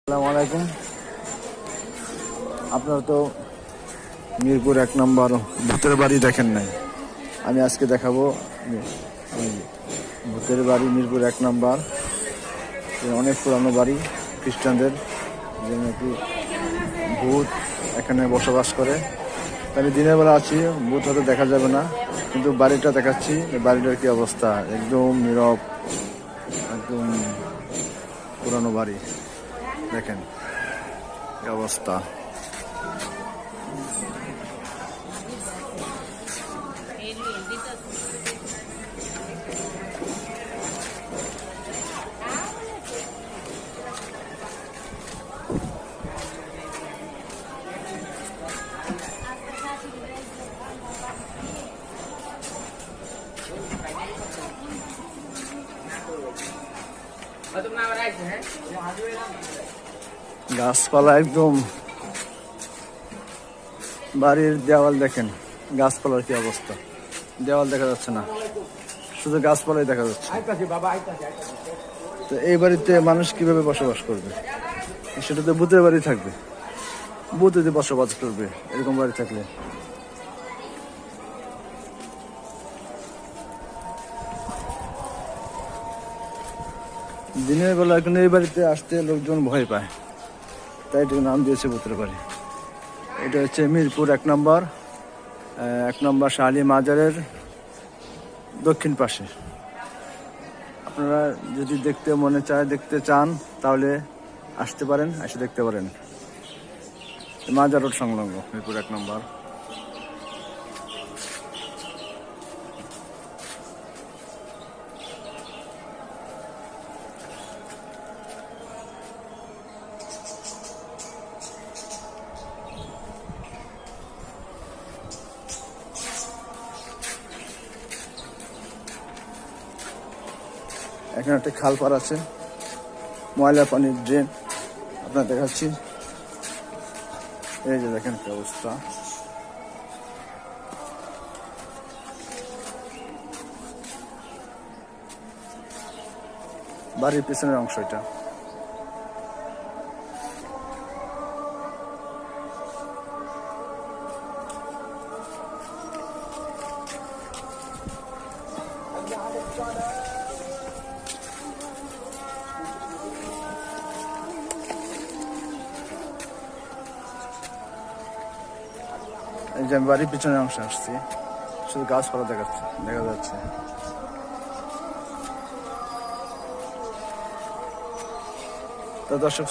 আসসালামু আলাইকুম। আপনারা তো মিরপুর 1 নম্বর ভূতের বাড়ি দেখেন নাই, আমি আজকে দেখাবো ভূতের বাড়ি মিরপুর 1 নম্বর। অনেক পুরানো বাড়ি খ্রিস্টানদের, যে নাকি ভূত এখানে বসবাস করে। আমি দিনের বেলা আছি, ভূত হয়তো দেখা যাবে না, কিন্তু বাড়িটা দেখাচ্ছি। বাড়িটার কি অবস্থা, একদম নীরব, একদম পুরানো বাড়ি। দেখেন কি অবস্থা। গাছপালা একদম, বাড়ির দেওয়াল দেখেন, গাছপালার কি অবস্থা। দেওয়াল দেখা যাচ্ছে না, শুধু গাছপালাই দেখা যাচ্ছে। তো এই বাড়িতে মানুষ কিভাবে বসবাস করবে? সেটা তো ভূতের বাড়ি থাকবে, ভূত যদি বসবাস করবে এরকম বাড়ি থাকলে। দিনের বেলা কিন্তু এই বাড়িতে আসতে লোকজন ভয় পায়, তাই এটাকে নাম দিয়েছে ভূতের বাড়ি। এটা হচ্ছে মিরপুর 1 নম্বর, 1 নম্বর শাহ-আলী মাজারের দক্ষিণ পাশে। আপনারা যদি দেখতে মনে চায়, দেখতে চান, তাহলে আসতে পারেন, এসে দেখতে পারেন। মাজার রোড সংলগ্ন মিরপুর 1 নম্বর। এখানে একটা খাল পার আছে, ময়লা পানির ড্রেন আপনার দেখাচ্ছি। এই যে দেখেন কি অবস্থা। বাড়ির পেছনের অংশ এটা। এই যে আমি বাড়ির পিছনের অংশে আসছি, শুধু গাছপালা দেখা যাচ্ছে। তো দর্শক